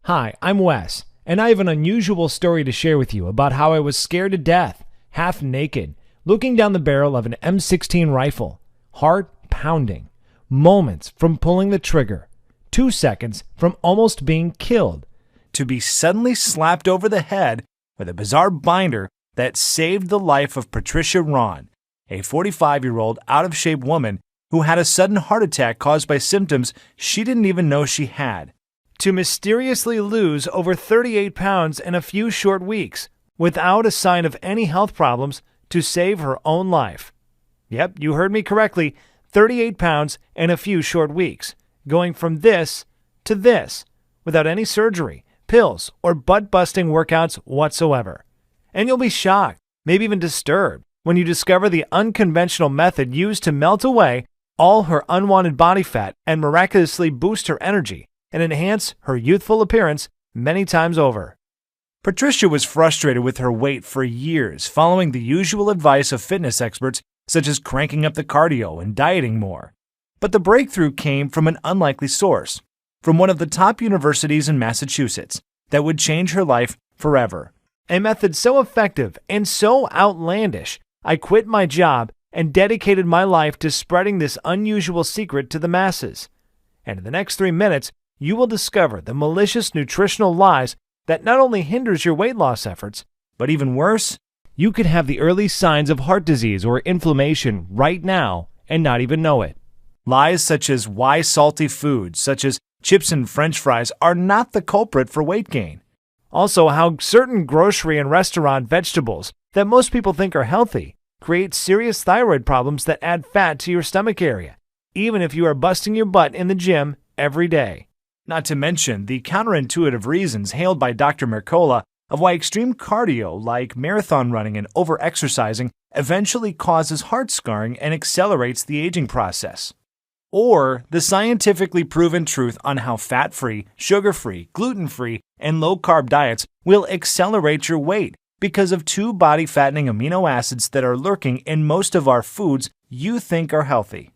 Hi, I'm Wes, and I have an unusual story to share with you about how I was scared to death, half naked, looking down the barrel of an M16 rifle, heart pounding, moments from pulling the trigger, 2 seconds from almost being killed, to be suddenly slapped over the head with a bizarre binder that saved the life of Patricia Ron, a 45-year-old out-of-shape woman who had a sudden heart attack caused by symptoms she didn't even know she had, to mysteriously lose over 38 pounds in a few short weeks without a sign of any health problems to save her own life. Yep, you heard me correctly, 38 pounds in a few short weeks, going from this to this without any surgery, pills, or butt-busting workouts whatsoever. And you'll be shocked, maybe even disturbed, when you discover the unconventional method used to melt away all her unwanted body fat and miraculously boost her energy and enhance her youthful appearance many times over. Patricia was frustrated with her weight for years, following the usual advice of fitness experts such as cranking up the cardio and dieting more. But the breakthrough came from an unlikely source, from one of the top universities in Massachusetts, that would change her life forever. A method so effective and so outlandish, I quit my job and dedicated my life to spreading this unusual secret to the masses. And in the next 3 minutes, you will discover the malicious nutritional lies that not only hinders your weight loss efforts, but even worse, you could have the early signs of heart disease or inflammation right now and not even know it. Lies such as why salty foods, such as chips and French fries, are not the culprit for weight gain. Also, how certain grocery and restaurant vegetables that most people think are healthy create serious thyroid problems that add fat to your stomach area, even if you are busting your butt in the gym every day. Not to mention the counterintuitive reasons hailed by Dr. Mercola of why extreme cardio like marathon running and overexercising eventually causes heart scarring and accelerates the aging process. Or the scientifically proven truth on how fat-free, sugar-free, gluten-free, and low-carb diets will accelerate your weight because of 2 body-fattening amino acids that are lurking in most of our foods you think are healthy.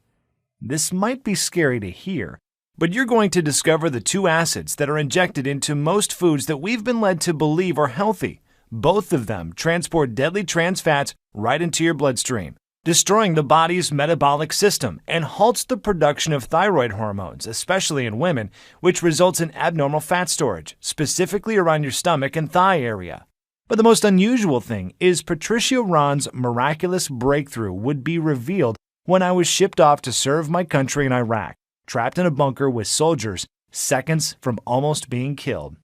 This might be scary to hear, but you're going to discover the 2 acids that are injected into most foods that we've been led to believe are healthy. Both of them transport deadly trans fats right into your bloodstream, destroying the body's metabolic system and halts the production of thyroid hormones, especially in women, which results in abnormal fat storage, specifically around your stomach and thigh area. But the most unusual thing is Patricia Ron's miraculous breakthrough would be revealed when I was shipped off to serve my country in Iraq, trapped in a bunker with soldiers, seconds from almost being killed.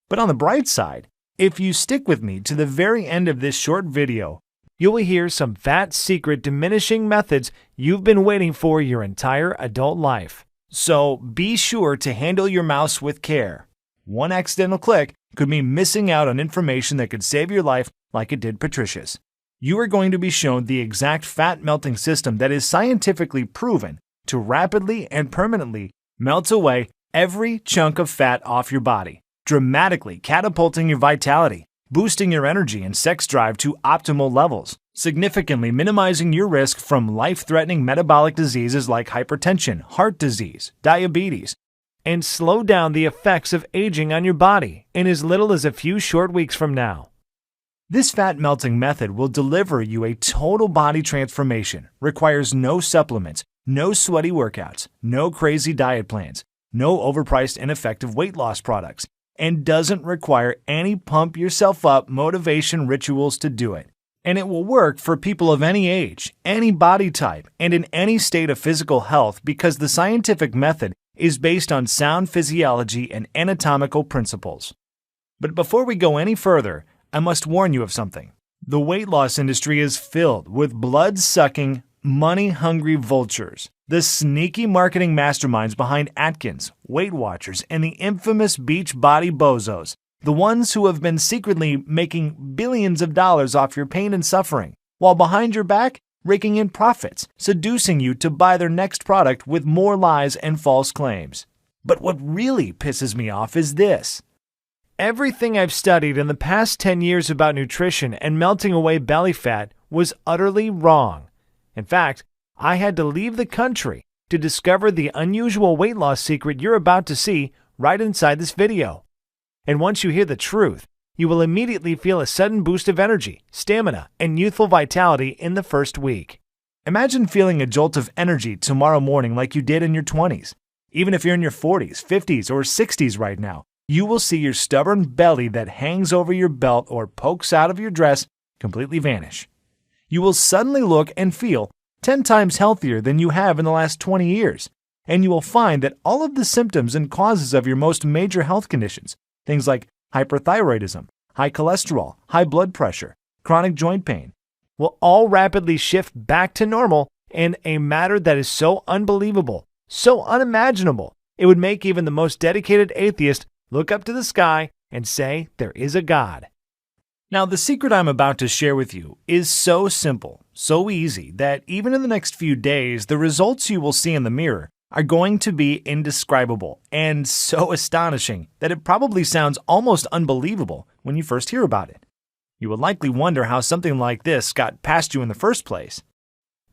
But on the bright side, if you stick with me to the very end of this short video, you will hear some fat secret diminishing methods you've been waiting for your entire adult life. So be sure to handle your mouse with care. One accidental click could mean missing out on information that could save your life like it did Patricia's. You are going to be shown the exact fat melting system that is scientifically proven to rapidly and permanently melt away every chunk of fat off your body, dramatically catapulting your vitality, boosting your energy and sex drive to optimal levels, significantly minimizing your risk from life-threatening metabolic diseases like hypertension, heart disease, diabetes, and slow down the effects of aging on your body in as little as a few short weeks from now. This fat melting method will deliver you a total body transformation, requires no supplements, no sweaty workouts, no crazy diet plans, no overpriced ineffective weight loss products, and doesn't require any pump yourself up motivation rituals to do it. And it will work for people of any age, any body type, and in any state of physical health because the scientific method is based on sound physiology and anatomical principles. But before we go any further, I must warn you of something. The weight loss industry is filled with blood-sucking, money-hungry vultures, the sneaky marketing masterminds behind Atkins, Weight Watchers, and the infamous beach body bozos, the ones who have been secretly making billions of dollars off your pain and suffering, while behind your back, raking in profits, seducing you to buy their next product with more lies and false claims. But what really pisses me off is this. Everything I've studied in the past 10 years about nutrition and melting away belly fat was utterly wrong. In fact, I had to leave the country to discover the unusual weight loss secret you're about to see right inside this video. And once you hear the truth, you will immediately feel a sudden boost of energy, stamina, and youthful vitality in the first week. Imagine feeling a jolt of energy tomorrow morning like you did in your 20s. Even if you're in your 40s, 50s, or 60s right now, you will see your stubborn belly that hangs over your belt or pokes out of your dress completely vanish. You will suddenly look and feel 10 times healthier than you have in the last 20 years. And you will find that all of the symptoms and causes of your most major health conditions, things like hyperthyroidism, high cholesterol, high blood pressure, chronic joint pain, will all rapidly shift back to normal in a manner that is so unbelievable, so unimaginable, it would make even the most dedicated atheist look up to the sky and say there is a God. Now, the secret I'm about to share with you is so simple, so easy, that even in the next few days, the results you will see in the mirror are going to be indescribable and so astonishing that it probably sounds almost unbelievable when you first hear about it. You will likely wonder how something like this got past you in the first place.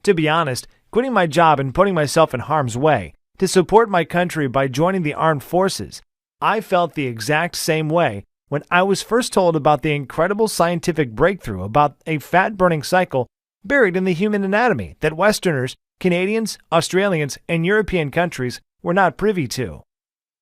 To be honest, quitting my job and putting myself in harm's way to support my country by joining the armed forces, I felt the exact same way when I was first told about the incredible scientific breakthrough about a fat-burning cycle buried in the human anatomy that Westerners, Canadians, Australians, and European countries were not privy to.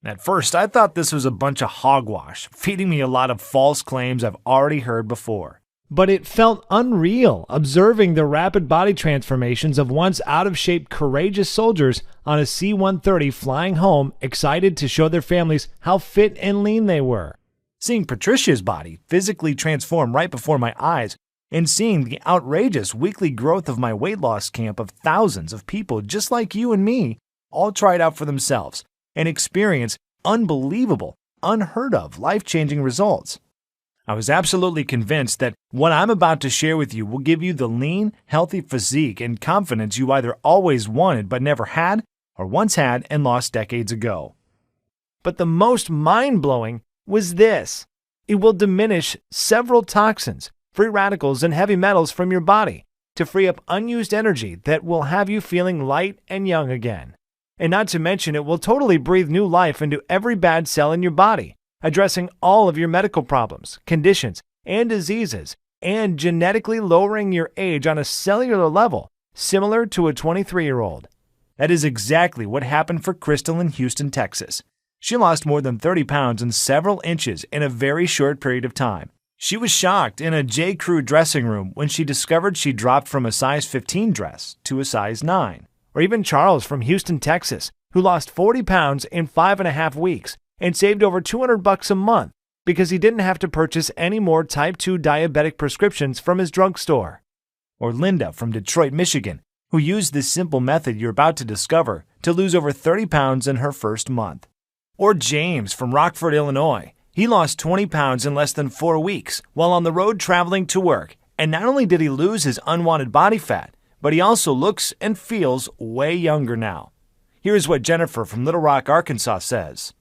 At first, I thought this was a bunch of hogwash, feeding me a lot of false claims I've already heard before. But it felt unreal observing the rapid body transformations of once out-of-shape courageous soldiers on a C-130 flying home, excited to show their families how fit and lean they were. Seeing Patricia's body physically transform right before my eyes, and seeing the outrageous weekly growth of my weight loss camp of thousands of people just like you and me, all try it out for themselves and experience unbelievable, unheard of, life-changing results. I was absolutely convinced that what I'm about to share with you will give you the lean, healthy physique and confidence you either always wanted but never had, or once had and lost decades ago. But the most mind-blowing was this. It will diminish several toxins, free radicals, and heavy metals from your body to free up unused energy that will have you feeling light and young again. And not to mention, it will totally breathe new life into every bad cell in your body, addressing all of your medical problems, conditions, and diseases, and genetically lowering your age on a cellular level, similar to a 23-year-old. That is exactly what happened for Crystal in Houston, Texas. She lost more than 30 pounds and several inches in a very short period of time. She was shocked in a J. Crew dressing room when she discovered she dropped from a size 15 dress to a size 9. Or even Charles from Houston, Texas, who lost 40 pounds in 5.5 weeks and saved over $200 a month because he didn't have to purchase any more type 2 diabetic prescriptions from his drugstore. Or Linda from Detroit, Michigan, who used this simple method you're about to discover to lose over 30 pounds in her first month. Or James from Rockford, Illinois. He lost 20 pounds in less than 4 weeks while on the road traveling to work. And not only did he lose his unwanted body fat, but he also looks and feels way younger now. Here's what Jennifer from Little Rock, Arkansas says.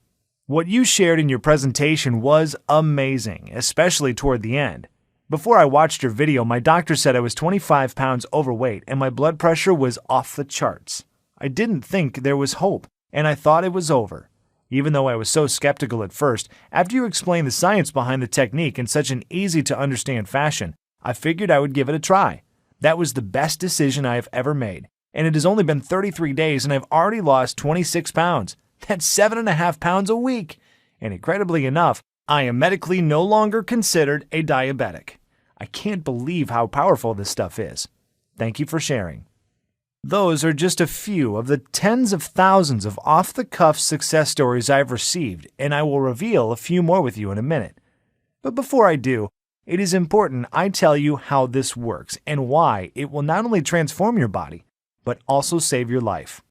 What you shared in your presentation was amazing, especially toward the end. Before I watched your video, my doctor said I was 25 pounds overweight and my blood pressure was off the charts. I didn't think there was hope, and I thought it was over. Even though I was so skeptical at first, after you explained the science behind the technique in such an easy-to-understand fashion, I figured I would give it a try. That was the best decision I have ever made, and it has only been 33 days and I've already lost 26 pounds. That's 7.5 pounds a week. And incredibly enough, I am medically no longer considered a diabetic. I can't believe how powerful this stuff is. Thank you for sharing. Those are just a few of the tens of thousands of off-the-cuff success stories I've received, and I will reveal a few more with you in a minute. But before I do, it is important I tell you how this works and why it will not only transform your body, but also save your life.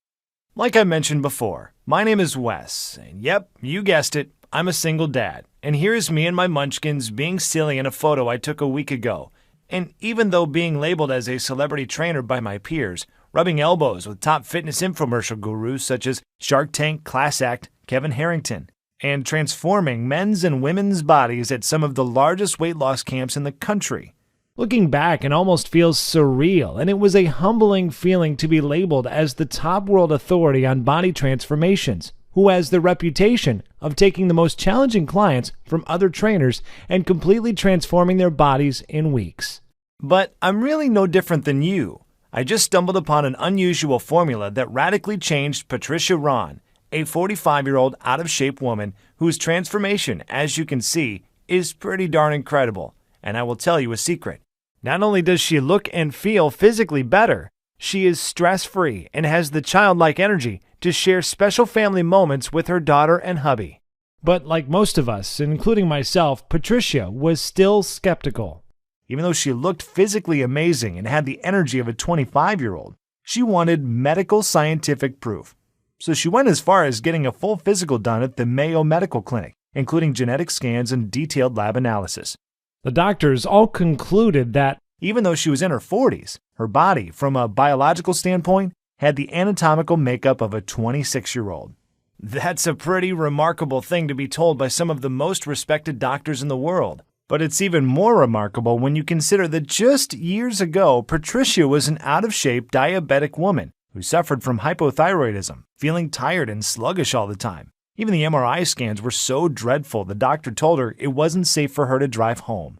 Like I mentioned before, my name is Wes, and yep, you guessed it, I'm a single dad. And here's me and my munchkins being silly in a photo I took a week ago. And even though being labeled as a celebrity trainer by my peers, rubbing elbows with top fitness infomercial gurus such as Shark Tank, Class Act, Kevin Harrington, and transforming men's and women's bodies at some of the largest weight loss camps in the country. Looking back, it almost feels surreal, and it was a humbling feeling to be labeled as the top world authority on body transformations, who has the reputation of taking the most challenging clients from other trainers and completely transforming their bodies in weeks. But I'm really no different than you. I just stumbled upon an unusual formula that radically changed Patricia Ron, a 45-year-old out-of-shape woman whose transformation, as you can see, is pretty darn incredible. And I will tell you a secret. Not only does she look and feel physically better, she is stress-free and has the childlike energy to share special family moments with her daughter and hubby. But like most of us, including myself, Patricia was still skeptical. Even though she looked physically amazing and had the energy of a 25-year-old, she wanted medical scientific proof. So she went as far as getting a full physical done at the Mayo Medical Clinic, including genetic scans and detailed lab analysis. The doctors all concluded that even though she was in her 40s, her body, from a biological standpoint, had the anatomical makeup of a 26-year-old. That's a pretty remarkable thing to be told by some of the most respected doctors in the world. But it's even more remarkable when you consider that just years ago, Patricia was an out-of-shape diabetic woman who suffered from hypothyroidism, feeling tired and sluggish all the time. Even the MRI scans were so dreadful, the doctor told her it wasn't safe for her to drive home.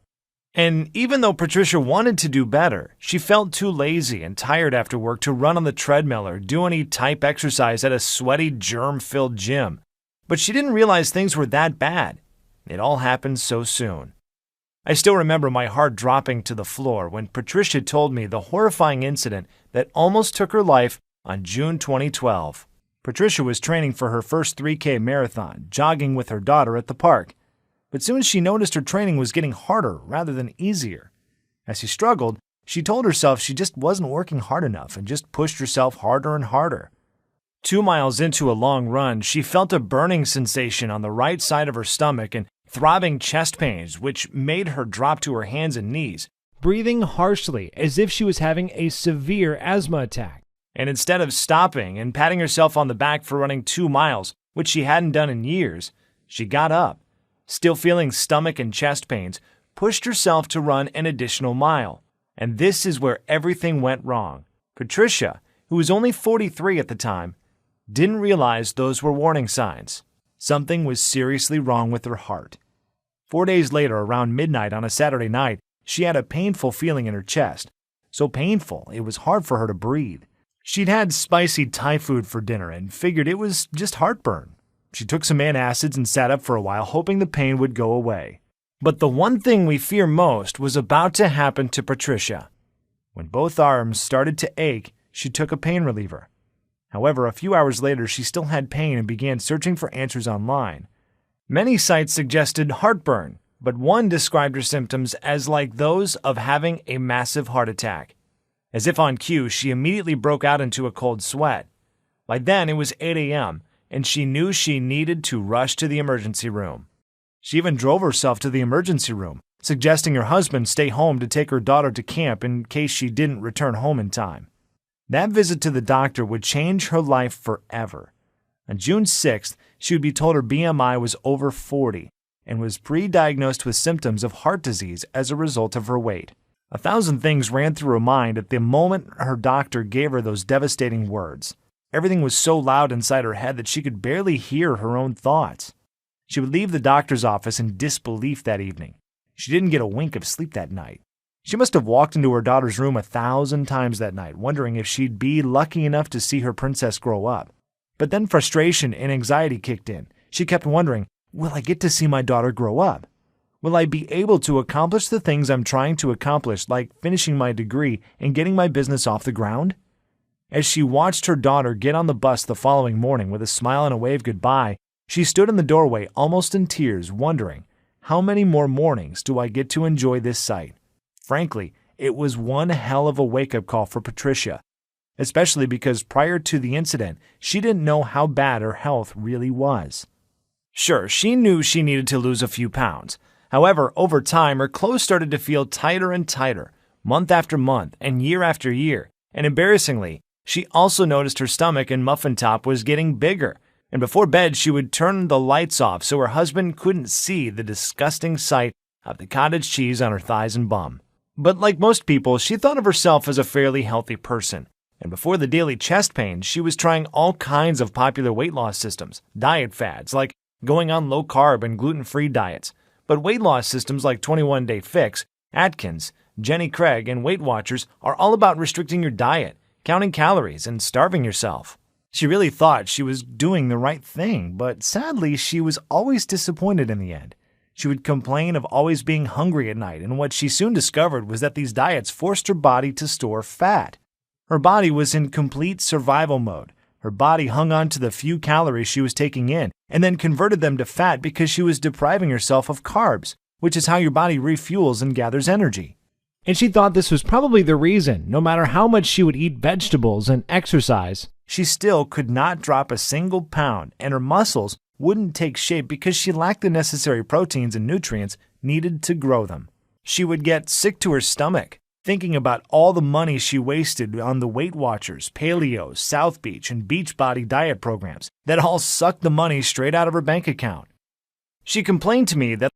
And even though Patricia wanted to do better, she felt too lazy and tired after work to run on the treadmill or do any type exercise at a sweaty, germ-filled gym. But she didn't realize things were that bad. It all happened so soon. I still remember my heart dropping to the floor when Patricia told me the horrifying incident that almost took her life on June 2012. Patricia was training for her first 3K marathon, jogging with her daughter at the park. But soon she noticed her training was getting harder rather than easier. As she struggled, she told herself she just wasn't working hard enough and just pushed herself harder and harder. 2 miles into a long run, she felt a burning sensation on the right side of her stomach and throbbing chest pains, which made her drop to her hands and knees, breathing harshly as if she was having a severe asthma attack. And instead of stopping and patting herself on the back for running 2 miles, which she hadn't done in years, she got up. Still feeling stomach and chest pains, pushed herself to run an additional mile. And this is where everything went wrong. Patricia, who was only 43 at the time, didn't realize those were warning signs. Something was seriously wrong with her heart. 4 days later, around midnight on a Saturday night, she had a painful feeling in her chest. So painful, it was hard for her to breathe. She'd had spicy Thai food for dinner and figured it was just heartburn. She took some antacids and sat up for a while, hoping the pain would go away. But the one thing we fear most was about to happen to Patricia. When both arms started to ache, she took a pain reliever. However, a few hours later, she still had pain and began searching for answers online. Many sites suggested heartburn, but one described her symptoms as like those of having a massive heart attack. As if on cue, she immediately broke out into a cold sweat. By then, it was 8 a.m., and she knew she needed to rush to the emergency room. She even drove herself to the emergency room, suggesting her husband stay home to take her daughter to camp in case she didn't return home in time. That visit to the doctor would change her life forever. On June 6th, she would be told her BMI was over 40 and was pre-diagnosed with symptoms of heart disease as a result of her weight. 1,000 things ran through her mind at the moment her doctor gave her those devastating words. Everything was so loud inside her head that she could barely hear her own thoughts. She would leave the doctor's office in disbelief that evening. She didn't get a wink of sleep that night. She must have walked into her daughter's room 1,000 times that night, wondering if she'd be lucky enough to see her princess grow up. But then frustration and anxiety kicked in. She kept wondering, will I get to see my daughter grow up? Will I be able to accomplish the things I'm trying to accomplish, like finishing my degree and getting my business off the ground? As she watched her daughter get on the bus the following morning with a smile and a wave goodbye, she stood in the doorway almost in tears, wondering, how many more mornings do I get to enjoy this sight? Frankly, it was one hell of a wake-up call for Patricia, especially because prior to the incident, she didn't know how bad her health really was. Sure, she knew she needed to lose a few pounds. However, over time, her clothes started to feel tighter and tighter, month after month and year after year, and embarrassingly, she also noticed her stomach and muffin top was getting bigger, and before bed she would turn the lights off so her husband couldn't see the disgusting sight of the cottage cheese on her thighs and bum. But like most people, she thought of herself as a fairly healthy person, And before the daily chest pain, she was trying all kinds of popular weight loss systems, diet fads like going on low-carb and gluten-free diets. But weight loss systems like 21 Day Fix, Atkins, Jenny Craig, and Weight Watchers are all about restricting your diet, counting calories, and starving yourself. She really thought she was doing the right thing, but sadly, she was always disappointed in the end. She would complain of always being hungry at night, and what she soon discovered was that these diets forced her body to store fat. Her body was in complete survival mode. Her body hung on to the few calories she was taking in and then converted them to fat because she was depriving herself of carbs, which is how your body refuels and gathers energy. And she thought this was probably the reason, no matter how much she would eat vegetables and exercise, she still could not drop a single pound, and her muscles wouldn't take shape because she lacked the necessary proteins and nutrients needed to grow them. She would get sick to her stomach, thinking about all the money she wasted on the Weight Watchers, Paleo, South Beach, and Beachbody diet programs that all sucked the money straight out of her bank account. She complained to me that